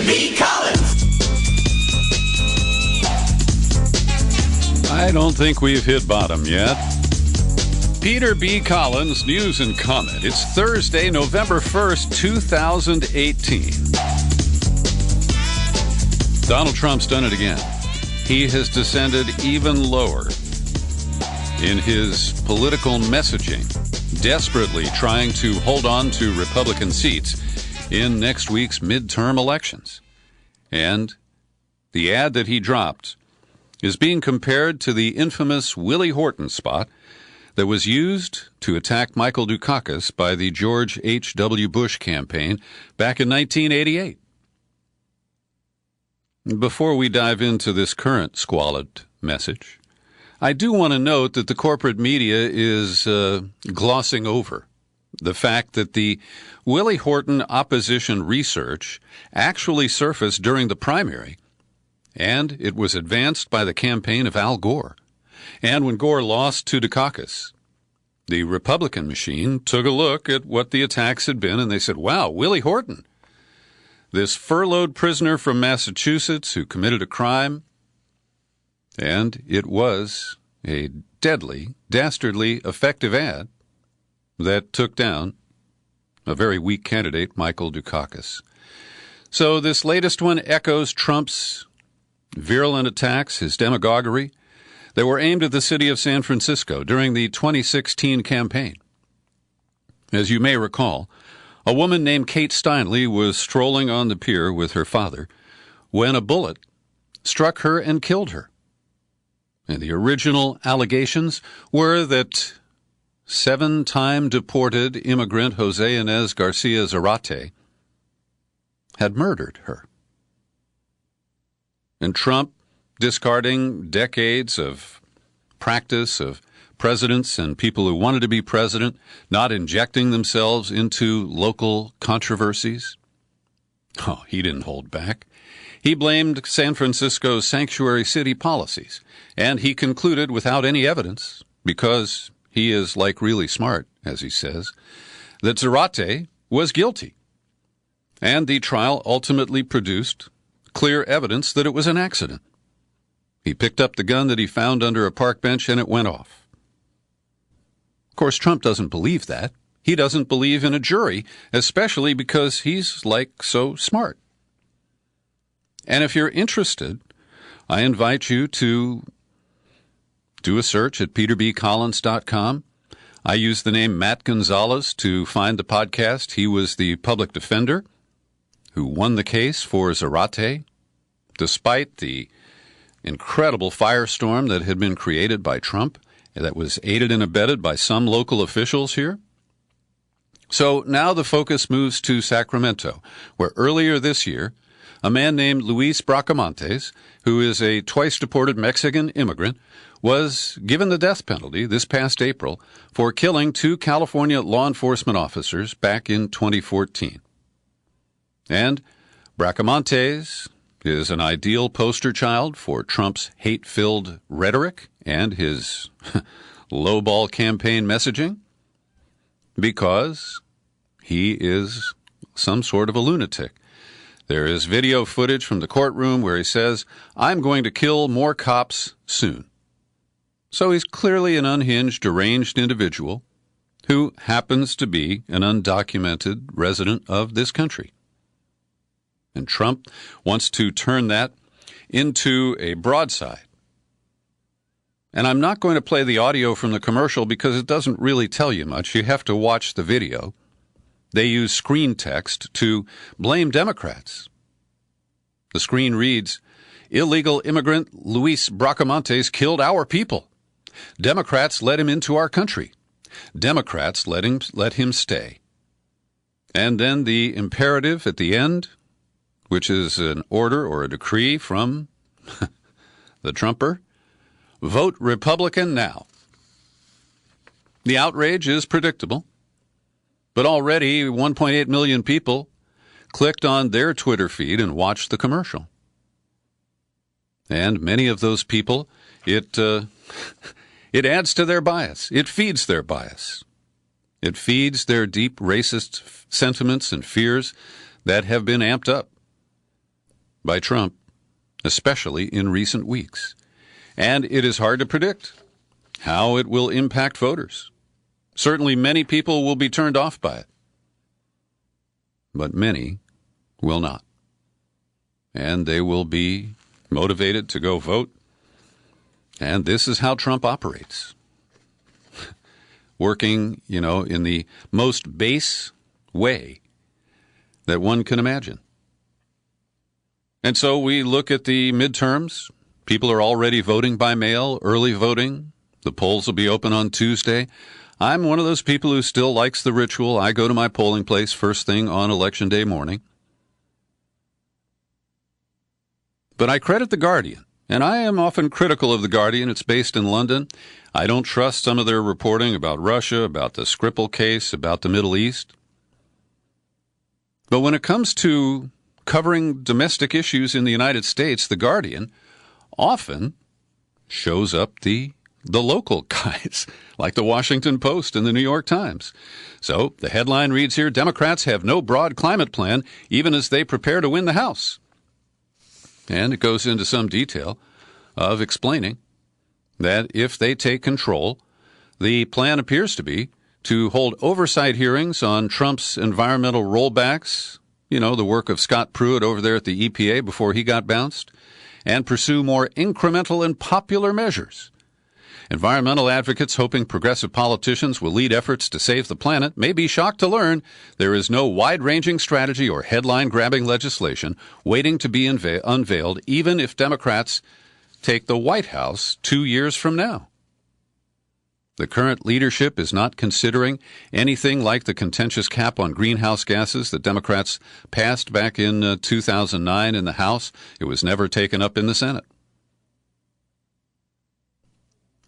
B. Collins. I don't think we've hit bottom yet. Peter B. Collins, News and Comment. It's Thursday, November 1st, 2018. Donald Trump's done it again. He has descended even lower in his political messaging, desperately trying to hold on to Republican seats in next week's midterm elections. And the ad that he dropped is being compared to the infamous Willie Horton spot that was used to attack Michael Dukakis by the George H.W. Bush campaign back in 1988. Before we dive into this current squalid message, I do want to note that the corporate media is glossing over the fact that the Willie Horton opposition research actually surfaced during the primary, and it was advanced by the campaign of Al Gore. And when Gore lost to Dukakis, the Republican machine took a look at what the attacks had been, and they said, wow, Willie Horton, this furloughed prisoner from Massachusetts who committed a crime, and it was a deadly, dastardly, effective ad that took down a very weak candidate, Michael Dukakis. So this latest one echoes Trump's virulent attacks, his demagoguery, that were aimed at the city of San Francisco during the 2016 campaign. As you may recall, a woman named Kate Steinle was strolling on the pier with her father when a bullet struck her and killed her. And the original allegations were that 7-time deported immigrant Jose Inez Garcia Zarate had murdered her. And Trump, discarding decades of practice of presidents and people who wanted to be president, not injecting themselves into local controversies. Oh, he didn't hold back. He blamed San Francisco's sanctuary city policies, and he concluded without any evidence, because he is like really smart, as he says, that Zarate was guilty. And the trial ultimately produced clear evidence that it was an accident. He picked up the gun that he found under a park bench and it went off. Of course, Trump doesn't believe that. He doesn't believe in a jury, especially because he's like so smart. And if you're interested, I invite you to do a search at peterbcollins.com. I use the name Matt Gonzalez to find the podcast. He was the public defender who won the case for Zarate, despite the incredible firestorm that had been created by Trump, that was aided and abetted by some local officials here. So now the focus moves to Sacramento, where earlier this year, a man named Luis Bracamontes, who is a twice-deported Mexican immigrant, was given the death penalty this past April for killing 2 California law enforcement officers back in 2014. And Bracamontes is an ideal poster child for Trump's hate-filled rhetoric and his lowball campaign messaging, because he is some sort of a lunatic. There is video footage from the courtroom where he says, "I'm going to kill more cops soon." So he's clearly an unhinged, deranged individual who happens to be an undocumented resident of this country. And Trump wants to turn that into a broadside. And I'm not going to play the audio from the commercial because it doesn't really tell you much. You have to watch the video. They use screen text to blame Democrats. The screen reads, "Illegal immigrant Luis Bracamontes killed our people. Democrats let him into our country. Democrats let him stay." And then the imperative at the end, which is an order or a decree from the Trumper, "Vote Republican now." The outrage is predictable, but already 1.8 million people clicked on their Twitter feed and watched the commercial. And many of those people, it adds to their bias. It feeds their bias. It feeds their deep racist sentiments and fears that have been amped up. by Trump, especially in recent weeks. And it is hard to predict how it will impact voters. Certainly many people will be turned off by it, but many will not. And they will be motivated to go vote. And this is how Trump operates. Working, in the most base way that one can imagine. And so we look at the midterms. People are already voting by mail, early voting. The polls will be open on Tuesday. I'm one of those people who still likes the ritual. I go to my polling place first thing on Election Day morning. But I credit The Guardian, and I am often critical of The Guardian. It's based in London. I don't trust some of their reporting about Russia, about the Skripal case, about the Middle East. But when it comes to covering domestic issues in the United States, The Guardian often shows up the local guys, like the Washington Post and the New York Times. So the headline reads here, Democrats have no broad climate plan, even as they prepare to win the House. And it goes into some detail of explaining that if they take control, the plan appears to be to hold oversight hearings on Trump's environmental rollbacks, the work of Scott Pruitt over there at the EPA before he got bounced, and pursue more incremental and popular measures. Environmental advocates hoping progressive politicians will lead efforts to save the planet may be shocked to learn there is no wide-ranging strategy or headline-grabbing legislation waiting to be unveiled, even if Democrats take the White House 2 years from now. The current leadership is not considering anything like the contentious cap on greenhouse gases that Democrats passed back in 2009 in the House. It was never taken up in the Senate.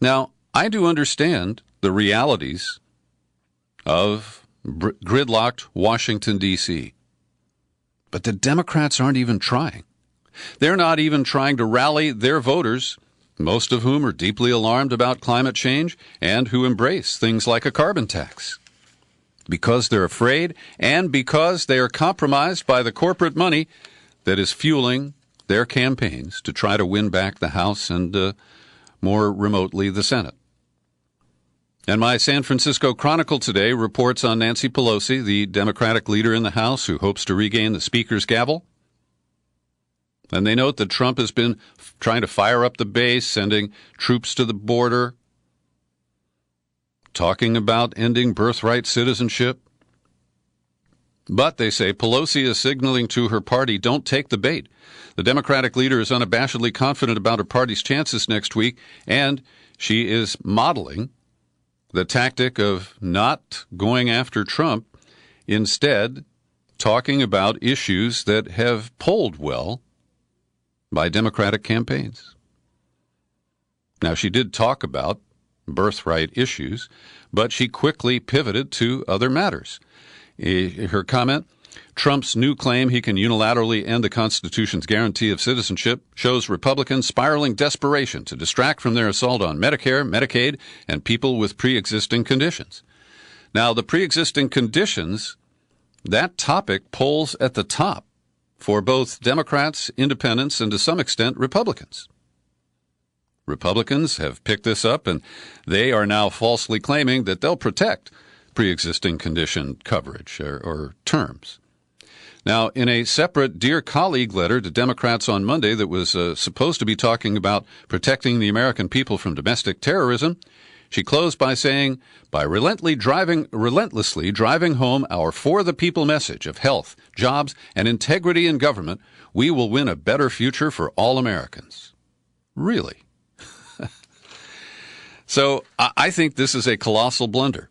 Now, I do understand the realities of gridlocked Washington, D.C., but the Democrats aren't even trying. They're not even trying to rally their voters, most of whom are deeply alarmed about climate change and who embrace things like a carbon tax, because they're afraid and because they are compromised by the corporate money that is fueling their campaigns to try to win back the House and more remotely, the Senate. And my San Francisco Chronicle today reports on Nancy Pelosi, the Democratic leader in the House who hopes to regain the Speaker's gavel. And they note that Trump has been trying to fire up the base, sending troops to the border, talking about ending birthright citizenship. But, they say, Pelosi is signaling to her party, don't take the bait. The Democratic leader is unabashedly confident about her party's chances next week, and she is modeling the tactic of not going after Trump, instead talking about issues that have polled well by Democratic campaigns. Now, she did talk about birthright issues, but she quickly pivoted to other matters. Her comment, Trump's new claim he can unilaterally end the Constitution's guarantee of citizenship shows Republicans spiraling desperation to distract from their assault on Medicare, Medicaid, and people with pre-existing conditions. Now, the pre-existing conditions, that topic polls at the top for both Democrats, independents, and to some extent Republicans. Republicans have picked this up, and they are now falsely claiming that they'll protect pre-existing condition coverage or terms. Now, in a separate Dear Colleague letter to Democrats on Monday that was supposed to be talking about protecting the American people from domestic terrorism, she closed by saying, by relentlessly driving home our For the People message of health, jobs, and integrity in government, we will win a better future for all Americans. Really? So I think this is a colossal blunder,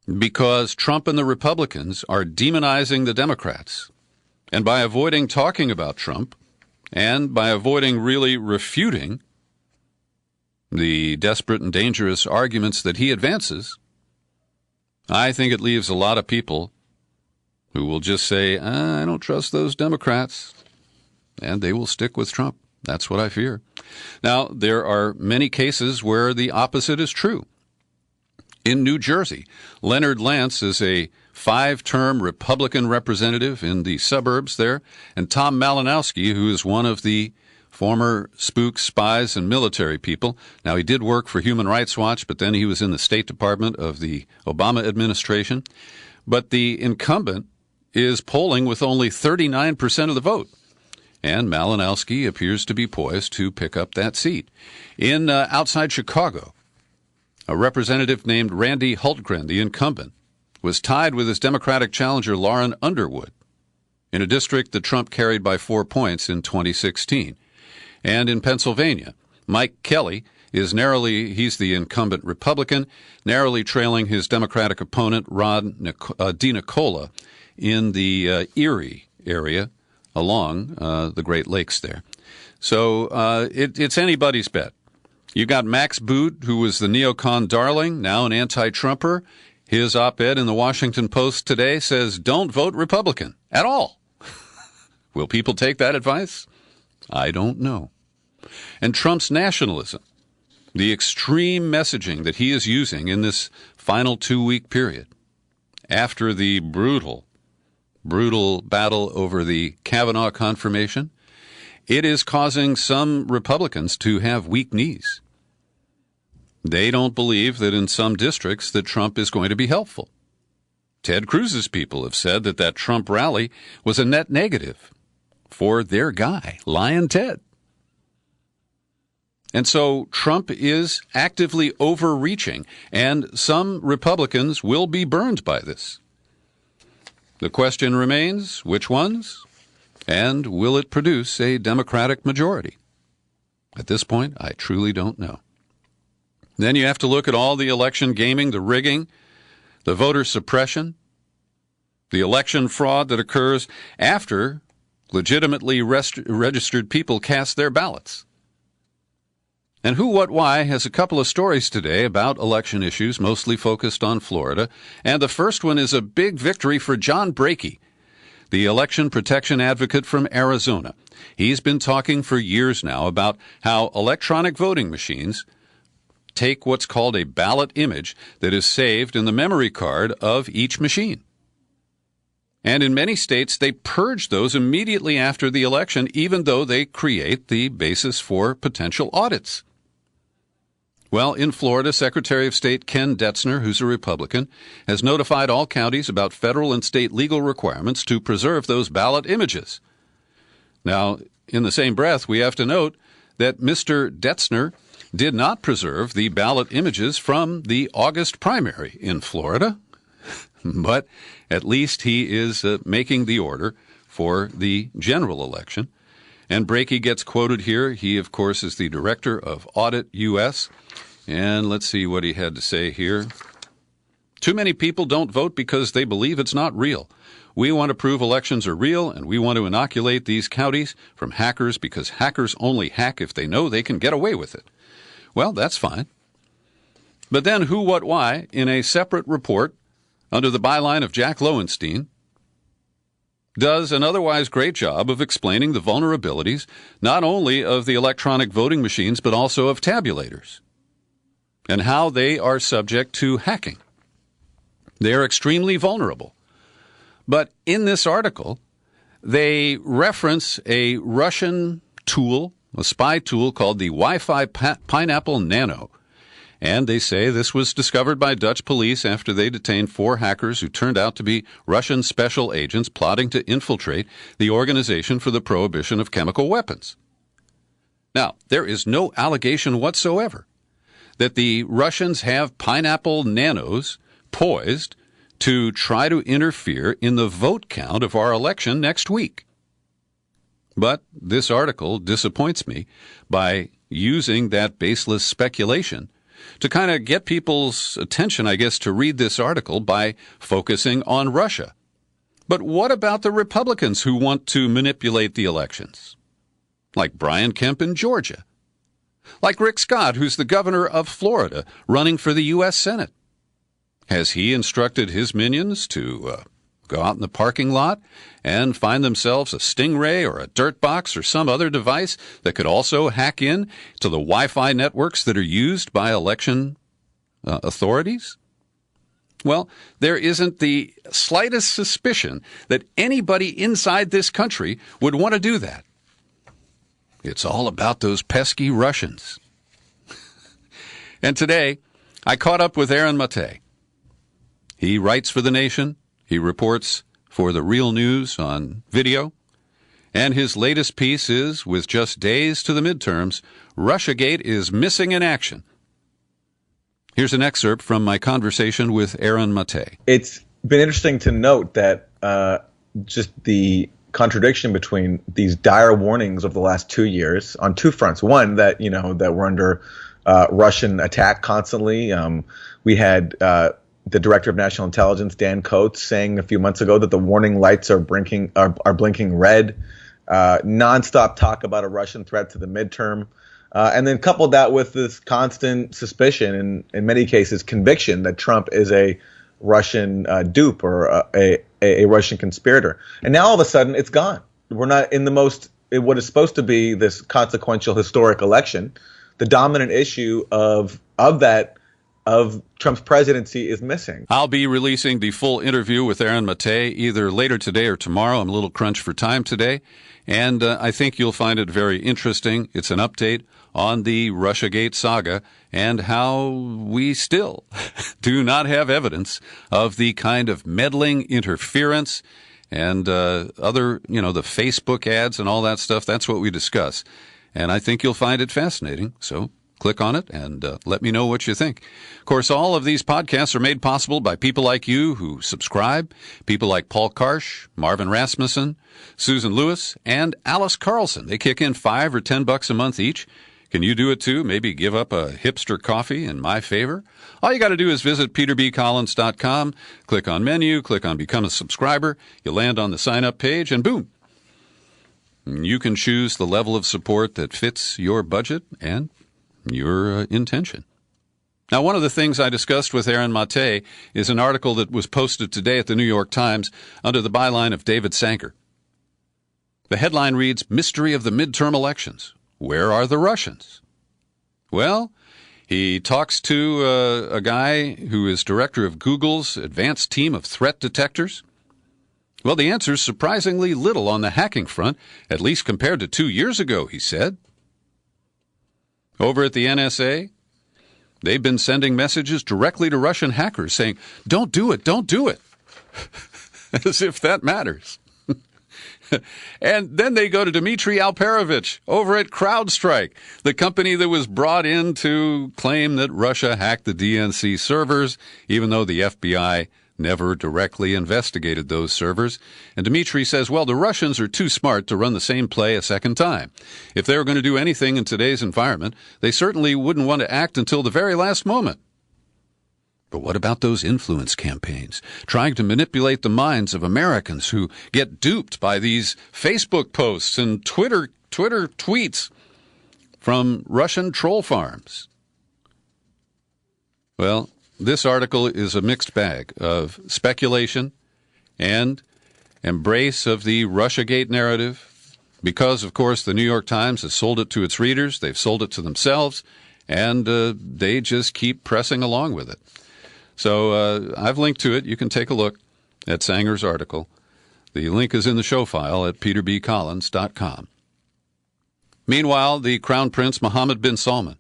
because Trump and the Republicans are demonizing the Democrats. And by avoiding talking about Trump and by avoiding really refuting the desperate and dangerous arguments that he advances, I think it leaves a lot of people who will just say, I don't trust those Democrats, and they will stick with Trump. That's what I fear. Now, there are many cases where the opposite is true. In New Jersey, Leonard Lance is a 5-term Republican representative in the suburbs there, and Tom Malinowski, who is one of the former spooks, spies, and military people. Now, he did work for Human Rights Watch, but then he was in the State Department of the Obama administration. But the incumbent is polling with only 39% of the vote. And Malinowski appears to be poised to pick up that seat. In outside Chicago, a representative named Randy Hultgren, the incumbent, was tied with his Democratic challenger Lauren Underwood in a district that Trump carried by 4 points in 2016. And in Pennsylvania, Mike Kelly is he's the incumbent Republican, narrowly trailing his Democratic opponent Rod DiNicola in the Erie area along the Great Lakes there. So it's anybody's bet. You got Max Boot, who was the neocon darling, now an anti-Trumper. His op-ed in the Washington Post today says, don't vote Republican at all. Will people take that advice? I don't know. And Trump's nationalism, the extreme messaging that he is using in this final 2-week period after the brutal battle over the Kavanaugh confirmation, it is causing some Republicans to have weak knees. They don't believe that in some districts that Trump is going to be helpful. Ted Cruz's people have said that Trump rally was a net negative for their guy, Lion Ted. And so Trump is actively overreaching, and some Republicans will be burned by this. The question remains, which ones? And will it produce a Democratic majority? At this point, I truly don't know. Then you have to look at all the election gaming, the rigging, the voter suppression, the election fraud that occurs after legitimately registered people cast their ballots. And Who, What, Why has a couple of stories today about election issues, mostly focused on Florida. And the first one is a big victory for John Brakey, the election protection advocate from Arizona. He's been talking for years now about how electronic voting machines take what's called a ballot image that is saved in the memory card of each machine. And in many states, they purge those immediately after the election, even though they create the basis for potential audits. Well, in Florida, Secretary of State Ken Detzner, who's a Republican, has notified all counties about federal and state legal requirements to preserve those ballot images. Now, in the same breath, we have to note that Mr. Detzner did not preserve the ballot images from the August primary in Florida, but at least he is making the order for the general election. And Brakey gets quoted here. He, of course, is the director of Audit U.S., and let's see what he had to say here. Too many people don't vote because they believe it's not real. We want to prove elections are real, and we want to inoculate these counties from hackers because hackers only hack if they know they can get away with it. Well, that's fine. But then Who, What, Why, in a separate report under the byline of Jack Lowenstein, does an otherwise great job of explaining the vulnerabilities not only of the electronic voting machines but also of tabulators and how they are subject to hacking. They are extremely vulnerable. But in this article, they reference a Russian tool, a spy tool called the Wi-Fi Pineapple Nano. And they say this was discovered by Dutch police after they detained 4 hackers who turned out to be Russian special agents plotting to infiltrate the Organization for the Prohibition of Chemical Weapons. Now, there is no allegation whatsoever that the Russians have pineapple nanos poised to try to interfere in the vote count of our election next week. But this article disappoints me by using that baseless speculation to kind of get people's attention, I guess, to read this article by focusing on Russia. But what about the Republicans who want to manipulate the elections? Like Brian Kemp in Georgia. Like Rick Scott, who's the governor of Florida, running for the U.S. Senate. Has he instructed his minions to go out in the parking lot and find themselves a Stingray or a Dirtbox or some other device that could also hack in to the Wi-Fi networks that are used by election authorities? Well, there isn't the slightest suspicion that anybody inside this country would want to do that. It's all about those pesky Russians. And today, I caught up with Aaron Mate. He writes for The Nation. He reports for The Real News on video. And his latest piece is, with just days to the midterms, Russiagate is missing in action. Here's an excerpt from my conversation with Aaron Mate. It's been interesting to note that just the contradiction between these dire warnings of the last 2 years on two fronts. One, that we're under Russian attack constantly. We had the director of national intelligence, Dan Coates, saying a few months ago that the warning lights are blinking red. Nonstop talk about a Russian threat to the midterm. And then coupled that with this constant suspicion and, in many cases, conviction that Trump is a Russian dupe or a Russian conspirator. And now all of a sudden it's gone. We're not in what is supposed to be this consequential historic election. The dominant issue of Trump's presidency is missing. I'll be releasing the full interview with Aaron Mate either later today or tomorrow. I'm a little crunched for time today. And I think you'll find it very interesting. It's an update on the Russiagate saga and how we still do not have evidence of the kind of meddling interference and other, the Facebook ads and all that stuff. That's what we discuss. And I think you'll find it fascinating. So click on it and let me know what you think. Of course, all of these podcasts are made possible by people like you who subscribe, people like Paul Karsh, Marvin Rasmussen, Susan Lewis, and Alice Carlson. They kick in $5 or $10 a month each. Can you do it too? Maybe give up a hipster coffee in my favor? All you got to do is visit peterbcollins.com, click on menu, click on Become a Subscriber. You land on the sign-up page, and boom. You can choose the level of support that fits your budget and your intention. Now, one of the things I discussed with Aaron Mate is an article that was posted today at the New York Times under the byline of David Sanger. The headline reads, Mystery of the Midterm Elections. Where are the Russians? Well, he talks to a guy who is director of Google's advanced team of threat detectors. Well, the answer's surprisingly little on the hacking front, at least compared to 2 years ago, he said. Over at the NSA, they've been sending messages directly to Russian hackers saying, don't do it, don't do it. As if that matters. And then they go to Dmitry Alperovitch over at CrowdStrike, the company that was brought in to claim that Russia hacked the DNC servers, even though the FBI never directly investigated those servers. And Dmitry says, well, the Russians are too smart to run the same play a second time. If they were going to do anything in today's environment, they certainly wouldn't want to act until the very last moment. But what about those influence campaigns, trying to manipulate the minds of Americans who get duped by these Facebook posts and Twitter tweets from Russian troll farms? Well, this article is a mixed bag of speculation and embrace of the Russiagate narrative because, of course, the New York Times has sold it to its readers, they've sold it to themselves, and they just keep pressing along with it. So I've linked to it. You can take a look at Sanger's article. The link is in the show file at peterbcollins.com. Meanwhile, the Crown Prince Mohammed bin Salman,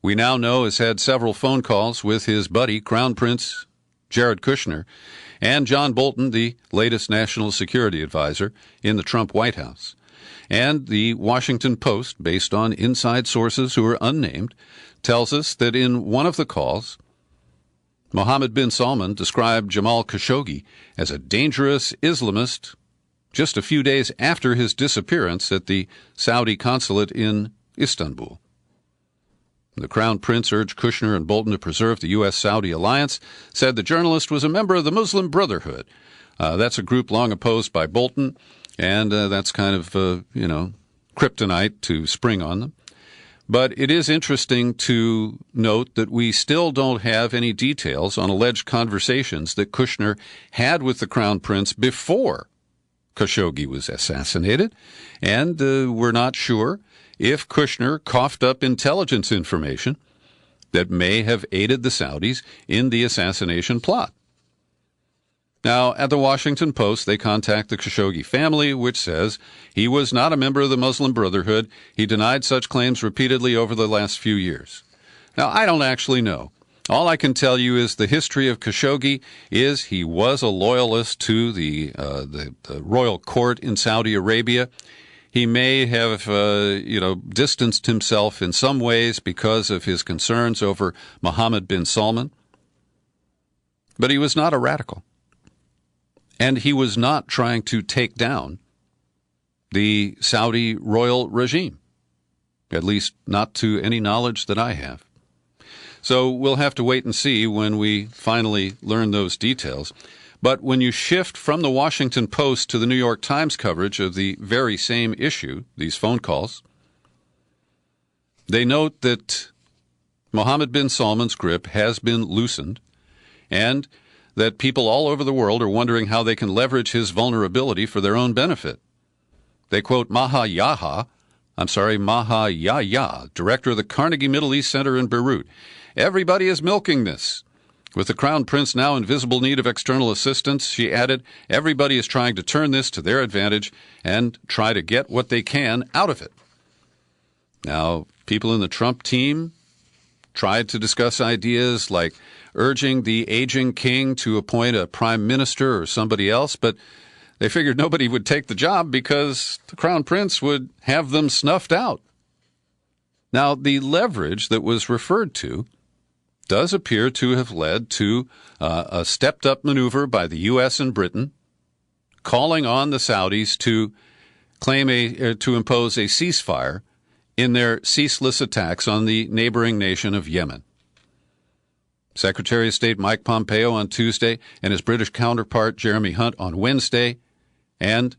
we now know, has had several phone calls with his buddy, Crown Prince Jared Kushner, and John Bolton, the latest national security advisor in the Trump White House. And the Washington Post, based on inside sources who are unnamed, tells us that in one of the calls, Mohammed bin Salman described Jamal Khashoggi as a dangerous Islamist just a few days after his disappearance at the Saudi consulate in Istanbul. The Crown Prince urged Kushner and Bolton to preserve the U.S.-Saudi alliance, said the journalist was a member of the Muslim Brotherhood. That's a group long opposed by Bolton, and that's kind of, kryptonite to spring on them. But it is interesting to note that we still don't have any details on alleged conversations that Kushner had with the Crown Prince before Khashoggi was assassinated, and we're not sure if Kushner coughed up intelligence information that may have aided the Saudis in the assassination plot. Now, at the Washington Post, they contact the Khashoggi family, which says he was not a member of the Muslim Brotherhood. He denied such claims repeatedly over the last few years. Now, I don't actually know. All I can tell you is the history of Khashoggi is he was a loyalist to the royal court in Saudi Arabia. He may have, distanced himself in some ways because of his concerns over Mohammed bin Salman. But he was not a radical. And he was not trying to take down the Saudi royal regime, at least not to any knowledge that I have. So we'll have to wait and see when we finally learn those details. But when you shift from the Washington Post to the New York Times coverage of the very same issue, these phone calls, they note that Mohammed bin Salman's grip has been loosened and that people all over the world are wondering how they can leverage his vulnerability for their own benefit. They quote Maha Yahya, director of the Carnegie Middle East Center in Beirut. Everybody is milking this. With the Crown Prince now in visible need of external assistance, she added, everybody is trying to turn this to their advantage and try to get what they can out of it. Now, people in the Trump team tried to discuss ideas like urging the aging king to appoint a prime minister or somebody else, but they figured nobody would take the job because the Crown Prince would have them snuffed out. Now, the leverage that was referred to does appear to have led to a stepped-up maneuver by the U.S. and Britain, calling on the Saudis to to impose a ceasefire in their ceaseless attacks on the neighboring nation of Yemen. Secretary of State Mike Pompeo on Tuesday and his British counterpart Jeremy Hunt on Wednesday, and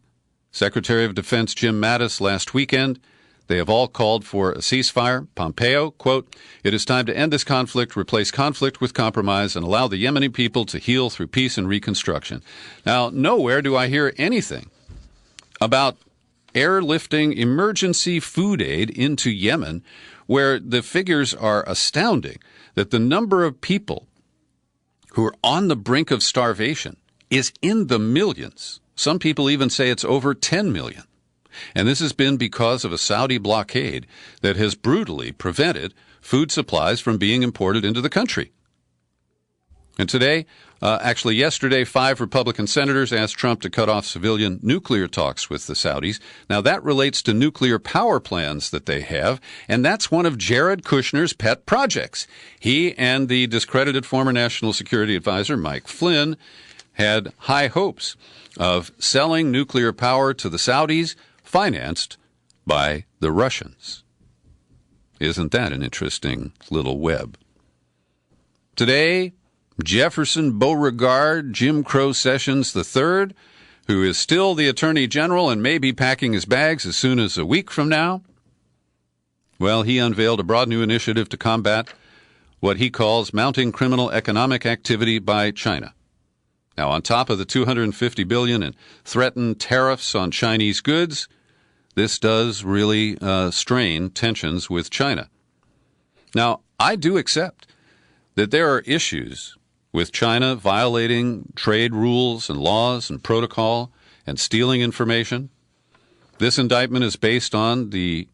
Secretary of Defense Jim Mattis last weekend, they have all called for a ceasefire. Pompeo, quote, it is time to end this conflict, replace conflict with compromise, and allow the Yemeni people to heal through peace and reconstruction. Now, nowhere do I hear anything about airlifting emergency food aid into Yemen, where the figures are astounding, that the number of people who are on the brink of starvation is in the millions. Some people even say it's over 10 million. And this has been because of a Saudi blockade that has brutally prevented food supplies from being imported into the country. And yesterday, 5 Republican senators asked Trump to cut off civilian nuclear talks with the Saudis. Now, that relates to nuclear power plans that they have, and that's one of Jared Kushner's pet projects. He and the discredited former National Security Advisor Mike Flynn had high hopes of selling nuclear power to the Saudis, financed by the Russians. Isn't that an interesting little web? Today, Jefferson Beauregard Jim Crow Sessions III, who is still the Attorney General and may be packing his bags as soon as a week from now, well, he unveiled a broad new initiative to combat what he calls mounting criminal economic activity by China. Now, on top of the $250 billion in threatened tariffs on Chinese goods, this does really strain tensions with China. Now, I do accept that there are issues with China violating trade rules and laws and protocol and stealing information. This indictment is based on the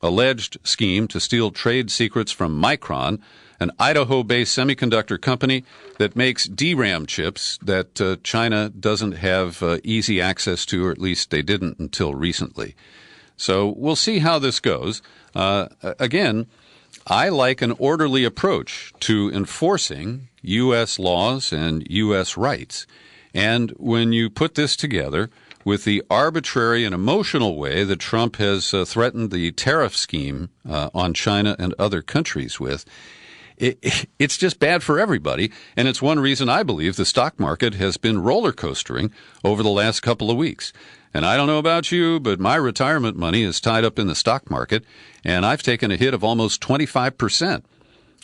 alleged scheme to steal trade secrets from Micron, an Idaho-based semiconductor company that makes DRAM chips that China doesn't have easy access to, or at least they didn't until recently. So we'll see how this goes. Again, I like an orderly approach to enforcing U.S. laws and U.S. rights. And when you put this together with the arbitrary and emotional way that Trump has threatened the tariff scheme on China and other countries with, it's just bad for everybody, and it's one reason I believe the stock market has been roller coastering over the last couple of weeks. And I don't know about you, but my retirement money is tied up in the stock market, and I've taken a hit of almost 25%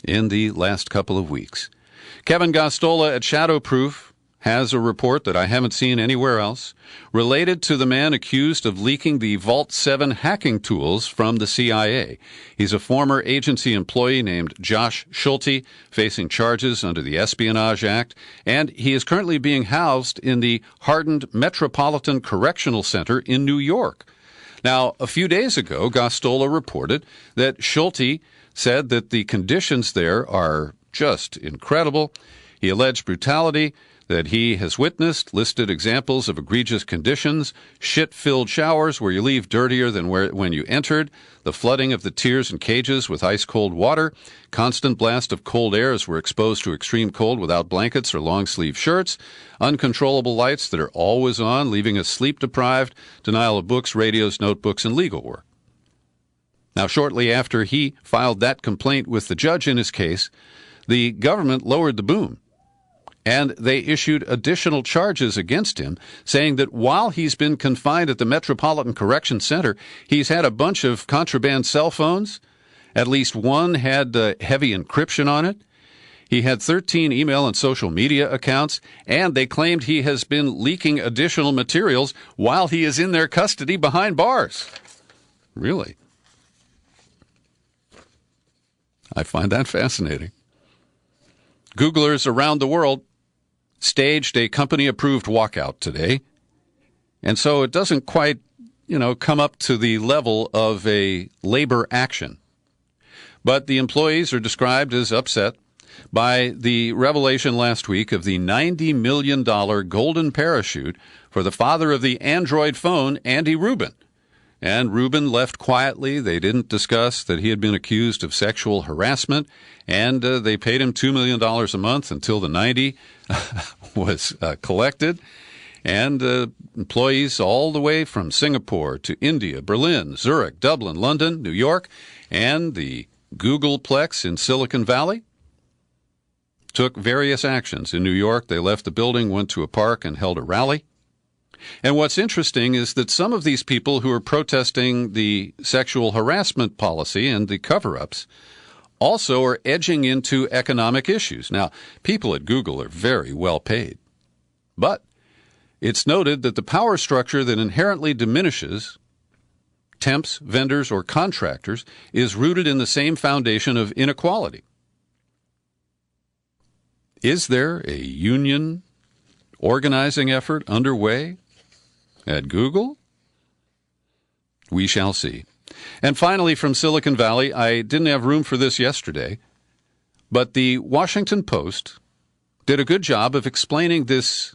in the last couple of weeks. Kevin Gostola at Shadowproof has a report that I haven't seen anywhere else related to the man accused of leaking the Vault 7 hacking tools from the CIA. He's a former agency employee named Josh Schulte, facing charges under the Espionage Act, and he is currently being housed in the Hardin Metropolitan Correctional Center in New York. Now, a few days ago, Gostola reported that Schulte said that the conditions there are just incredible. He alleged brutality that he has witnessed, listed examples of egregious conditions, shit-filled showers where you leave dirtier than when you entered, the flooding of the tiers and cages with ice-cold water, constant blast of cold air as we're exposed to extreme cold without blankets or long-sleeve shirts, uncontrollable lights that are always on, leaving us sleep-deprived, denial of books, radios, notebooks, and legal work. Now, shortly after he filed that complaint with the judge in his case, the government lowered the boom, and they issued additional charges against him, saying that while he's been confined at the Metropolitan Correction Center, he's had a bunch of contraband cell phones. At least one had heavy encryption on it. He had 13 email and social media accounts, and they claimed he has been leaking additional materials while he is in their custody behind bars. Really? I find that fascinating. Googlers around the world staged a company-approved walkout today, and so it doesn't quite, come up to the level of a labor action. But the employees are described as upset by the revelation last week of the $90 million golden parachute for the father of the Android phone, Andy Rubin. And Rubin left quietly. They didn't discuss that he had been accused of sexual harassment, and they paid him $2 million a month until the 90 was collected. And employees all the way from Singapore to India, Berlin, Zurich, Dublin, London, New York, and the Googleplex in Silicon Valley took various actions. In New York, they left the building, went to a park, and held a rally. And what's interesting is that some of these people who are protesting the sexual harassment policy and the cover-ups also are edging into economic issues. Now, people at Google are very well paid. But it's noted that the power structure that inherently diminishes temps, vendors, or contractors is rooted in the same foundation of inequality. Is there a union organizing effort underway at Google? We shall see. And finally, from Silicon Valley, I didn't have room for this yesterday, but the Washington Post did a good job of explaining this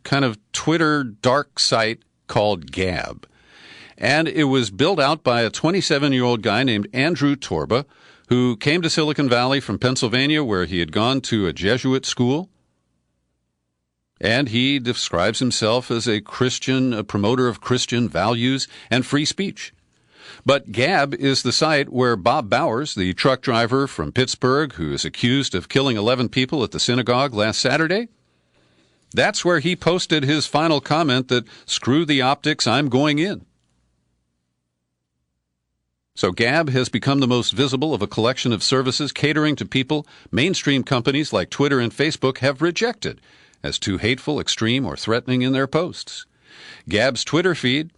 kind of Twitter dark site called Gab. And it was built out by a 27-year-old guy named Andrew Torba, who came to Silicon Valley from Pennsylvania, where he had gone to a Jesuit school. And he describes himself as a Christian, a promoter of Christian values and free speech. But Gab is the site where Bob Bowers, the truck driver from Pittsburgh who is accused of killing 11 people at the synagogue last Saturday, that's where he posted his final comment that, "Screw the optics, I'm going in." So Gab has become the most visible of a collection of services catering to people mainstream companies like Twitter and Facebook have rejected as too hateful, extreme, or threatening in their posts. Gab's Twitter feed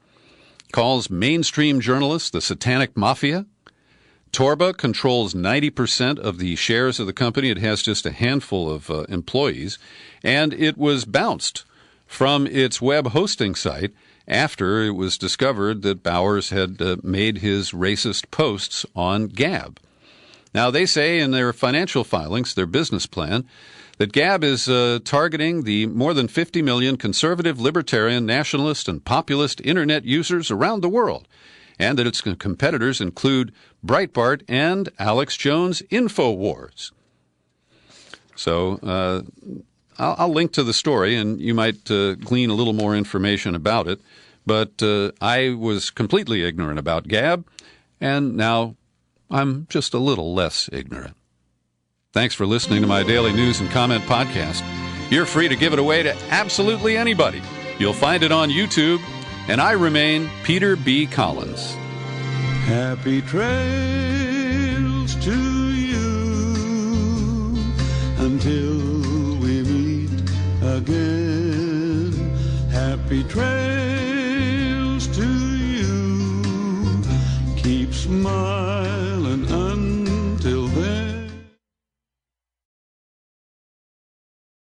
calls mainstream journalists the satanic mafia. Torba controls 90% of the shares of the company. It has just a handful of employees, and it was bounced from its web hosting site after it was discovered that Bowers had made his racist posts on Gab. Now, they say in their financial filings, their business plan, that Gab is targeting the more than 50 million conservative, libertarian, nationalist, and populist Internet users around the world, and that its competitors include Breitbart and Alex Jones' InfoWars. So I'll link to the story, and you might glean a little more information about it. But I was completely ignorant about Gab, and now I'm just a little less ignorant. Thanks for listening to my daily news and comment podcast. You're free to give it away to absolutely anybody. You'll find it on YouTube, and I remain Peter B. Collins. Happy trails to you until we meet again. Happy trails to you. Keep smiling.